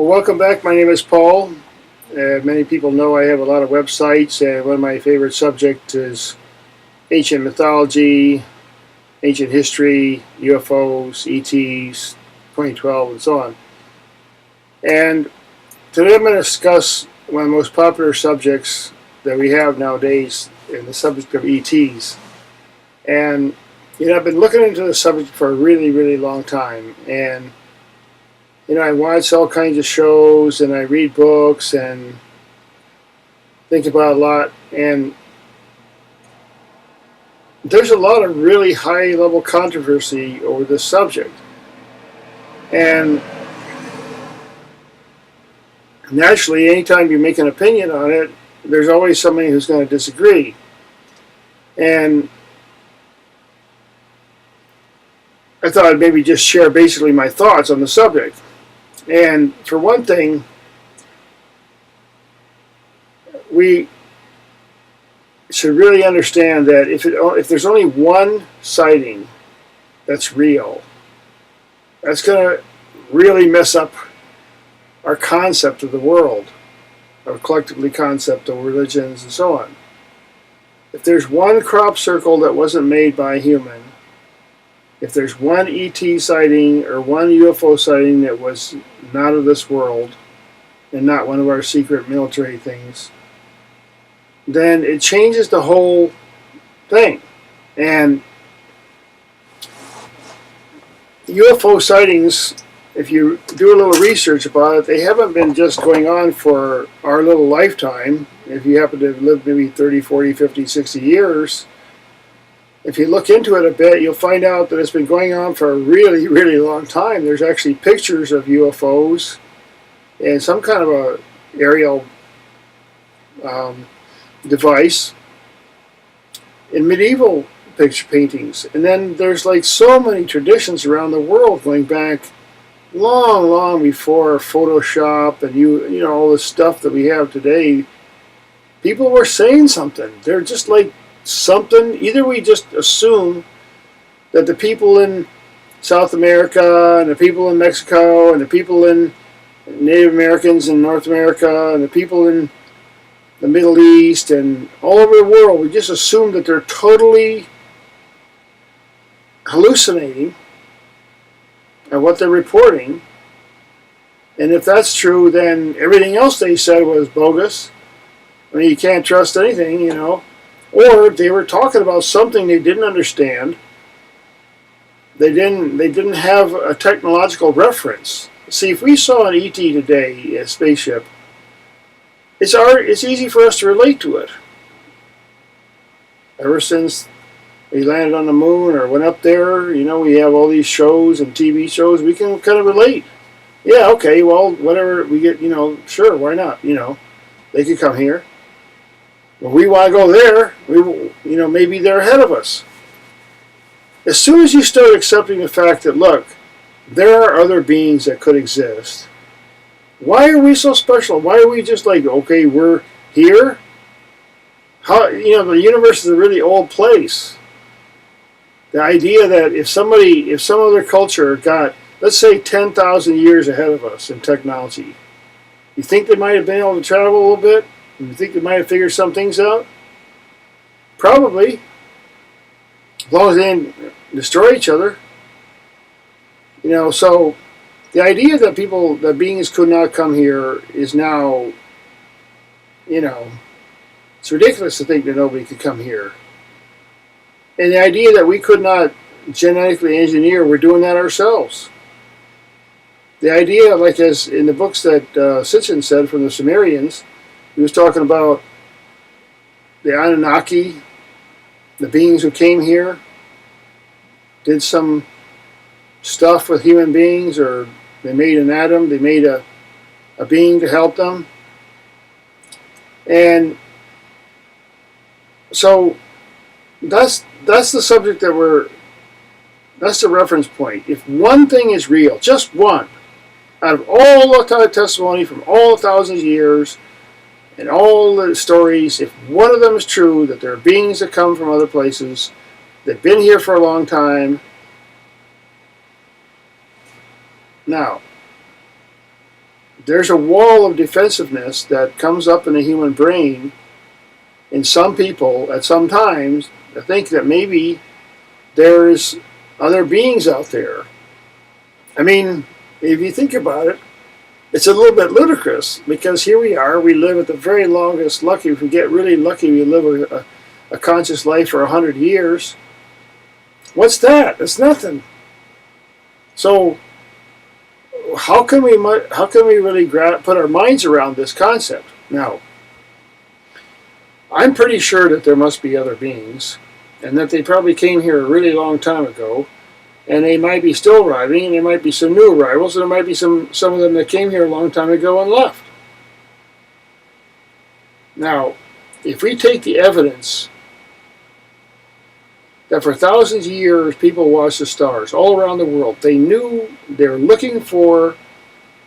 Well, welcome back. My name is Paul. Many people know I have a lot of websites, and one of my favorite subjects is ancient mythology, ancient history, UFOs, ETs, 2012, and so on. And today I'm going to discuss one of the most popular subjects that we have nowadays, in the subject of ETs. And I've been looking into the subject for a really, really long time, and I watch all kinds of shows and I read books and think about a lot. And there's a lot of really high level controversy over this subject. And naturally, anytime you make an opinion on it, there's always somebody who's going to disagree. And I thought I'd maybe just share basically my thoughts on the subject. And for one thing, we should really understand that if there's only one sighting that's real, that's going to really mess up our concept of the world, our collectively concept of religions and so on. If there's one crop circle that wasn't made by a human, if there's one ET sighting or one UFO sighting that was not of this world and not one of our secret military things, then it changes the whole thing. And UFO sightings, if you do a little research about it, they haven't been just going on for our little lifetime. If you happen to live maybe 30, 40, 50, 60 years, if you look into it a bit, you'll find out that it's been going on for a really, really long time. There's actually pictures of UFOs and some kind of a aerial device in medieval picture paintings. And then there's like so many traditions around the world going back long, long before Photoshop and all the stuff that we have today. People were saying something. They're just like something. Either we just assume that the people in South America and the people in Mexico and the people in Native Americans in North America and the people in the Middle East and all over the world, we just assume that they're totally hallucinating at what they're reporting. And if that's true, then everything else they said was bogus. I mean, you can't trust anything, Or they were talking about something they didn't understand. They didn't have a technological reference. See, if we saw an ET today, a spaceship, it's easy for us to relate to it. Ever since we landed on the moon or went up there, we have all these shows and TV shows. We can kind of relate. Yeah, okay, well, whatever we get, sure, why not? They could come here. Well, we want to go there. Maybe they're ahead of us. As soon as you start accepting the fact that, look, there are other beings that could exist, why are we so special? Why are we just like, okay, we're here? The universe is a really old place. The idea that if some other culture got, let's say, 10,000 years ahead of us in technology, you think they might have been able to travel a little bit? You think they might have figured some things out? Probably. As long as they didn't destroy each other. So the idea that beings could not come here is now, it's ridiculous to think that nobody could come here. And the idea that we could not genetically engineer, we're doing that ourselves. The idea, like as in the books that Sitchin said from the Sumerians, he was talking about the Anunnaki, the beings who came here, did some stuff with human beings, or they made an atom, they made a being to help them. And so that's the subject that's the reference point. If one thing is real, just one, out of all the testimony from all thousands of years, and all the stories, if one of them is true, that there are beings that come from other places, they've been here for a long time. Now, there's a wall of defensiveness that comes up in the human brain in some people at some times to think that maybe there's other beings out there. I mean, if you think about it, it's a little bit ludicrous because here we are, we live at the very longest, lucky, if we get really lucky, we live a conscious life for 100 years. What's that? It's nothing. So how can we really put our minds around this concept? Now, I'm pretty sure that there must be other beings, and that they probably came here a really long time ago, and they might be still arriving, and there might be some new arrivals, and there might be some of them that came here a long time ago and left. Now, if we take the evidence that for thousands of years people watched the stars all around the world, they knew they were looking for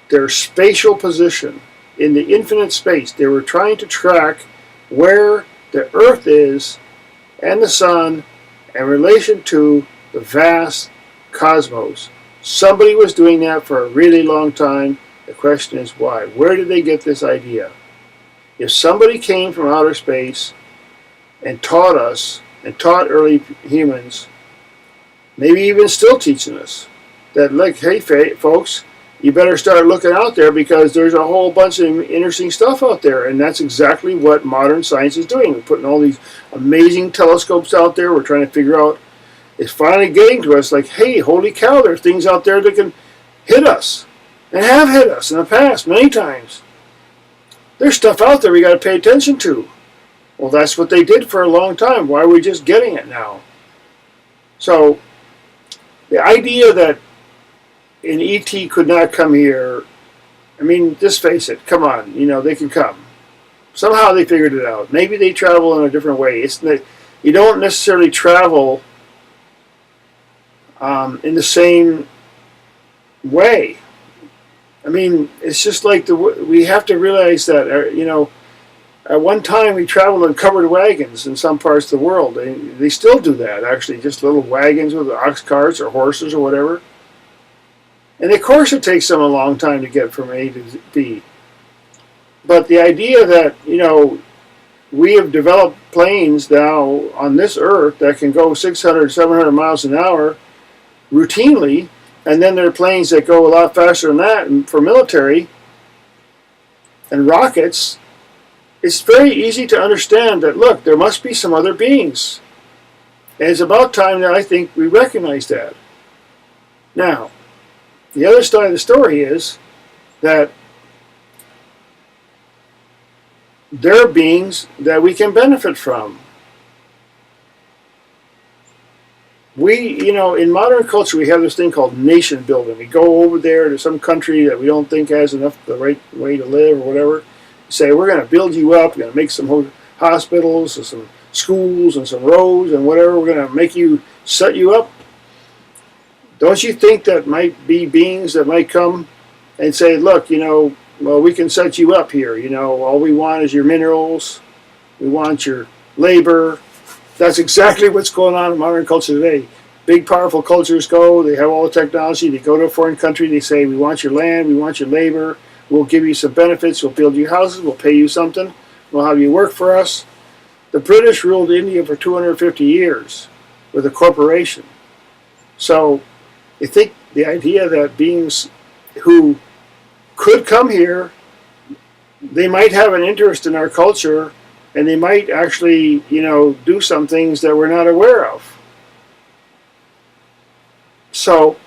their spatial position in the infinite space. They were trying to track where the Earth is and the Sun in relation to the vast cosmos. Somebody was doing that for a really long time. The question is why? Where did they get this idea? If somebody came from outer space and taught us, and taught early humans, maybe even still teaching us, that, like, hey, folks, you better start looking out there because there's a whole bunch of interesting stuff out there. And that's exactly what modern science is doing. We're putting all these amazing telescopes out there. We're trying to figure out, it's finally getting to us like, hey, holy cow, there are things out there that can hit us and have hit us in the past many times. There's stuff out there we got to pay attention to. Well, that's what they did for a long time. Why are we just getting it now? So, the idea that an ET could not come here, I mean, just face it, come on, they can come. Somehow they figured it out. Maybe they travel in a different way. You don't necessarily travel in the same way. I mean, it's just like we have to realize that, at one time we traveled in covered wagons in some parts of the world. They still do that, actually, just little wagons with ox carts or horses or whatever. And of course it takes them a long time to get from A to B. But the idea that, we have developed planes now on this Earth that can go 600, 700 miles an hour routinely, and then there are planes that go a lot faster than that and for military and rockets. It's very easy to understand that, look, there must be some other beings. And it's about time that I think we recognize that. Now, the other side of the story is that there are beings that we can benefit from. We, in modern culture, we have this thing called nation building. We go over there to some country that we don't think has the right way to live or whatever. Say, we're going to build you up, we're going to make some hospitals and some schools and some roads and whatever, we're going to set you up. Don't you think that might be beings that might come and say, look, well, we can set you up here, all we want is your minerals, we want your labor. That's exactly what's going on in modern culture today. Big, powerful cultures they have all the technology, they go to a foreign country, they say, we want your land, we want your labor, we'll give you some benefits, we'll build you houses, we'll pay you something, we'll have you work for us. The British ruled India for 250 years with a corporation. So, I think the idea that beings who could come here, they might have an interest in our culture, and they might actually, do some things that we're not aware of. So,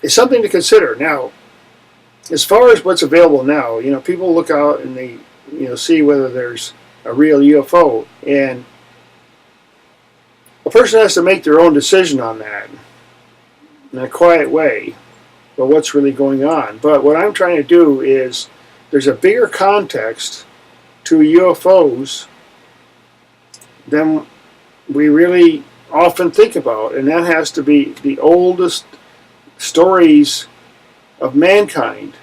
it's something to consider. Now, as far as what's available now, people look out and they, see whether there's a real UFO, and a person has to make their own decision on that in a quiet way, but what's really going on. But what I'm trying to do is, there's a bigger context to UFOs than we really often think about, and that has to be the oldest stories of mankind.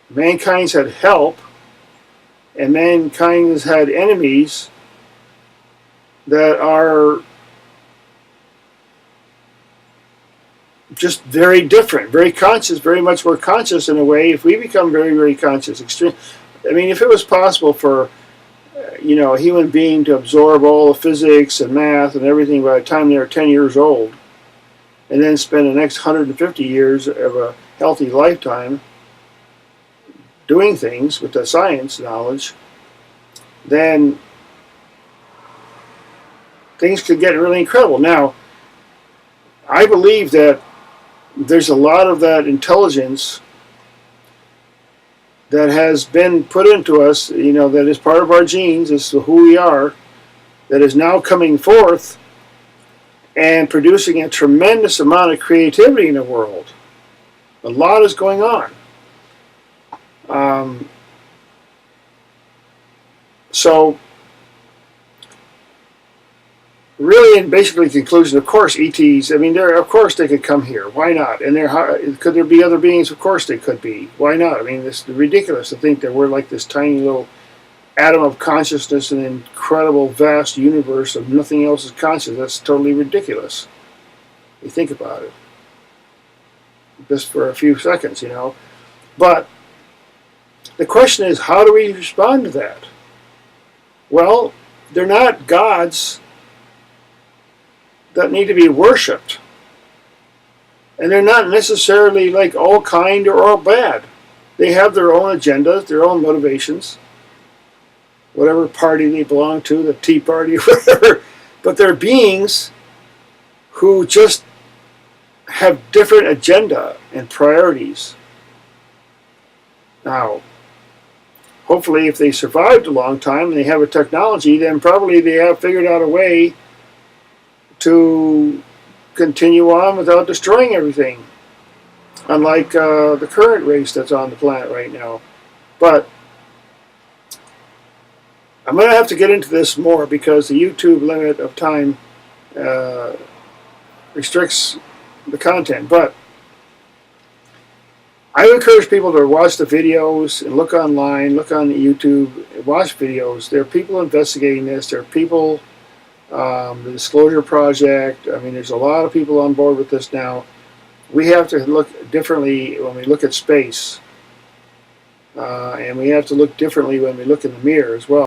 Mankind's had help, and mankind has had enemies that are just very different, very conscious, very much more conscious in a way. If we become very, very conscious, extreme. I mean, if it was possible for a human being to absorb all the physics and math and everything by the time they're 10 years old, and then spend the next 150 years of a healthy lifetime doing things with the science knowledge, then things could get really incredible. Now, I believe that there's a lot of that intelligence that has been put into us, that is part of our genes, as to who we are, that is now coming forth and producing a tremendous amount of creativity in the world. A lot is going on. So, really, in basically conclusion, of course, ETs. I mean, of course they could come here. Why not? And could there be other beings? Of course they could be. Why not? I mean, it's ridiculous to think that we're like this tiny little atom of consciousness in an incredible, vast universe of nothing else is conscious. That's totally ridiculous. You think about it, just for a few seconds, But the question is, how do we respond to that? Well, they're not gods that need to be worshipped. And they're not necessarily like all kind or all bad. They have their own agendas, their own motivations, whatever party they belong to, the Tea Party, whatever. But they're beings who just have different agenda and priorities. Now, hopefully if they survived a long time and they have a technology, then probably they have figured out a way to continue on without destroying everything, unlike the current race that's on the planet right now. But I'm going to have to get into this more because the YouTube limit of time restricts the content. But I would encourage people to watch the videos and look online, look on YouTube, watch videos. There are people investigating this. There are people, the Disclosure Project. I mean, there's a lot of people on board with this now. We have to look differently when we look at space. And we have to look differently when we look in the mirror as well.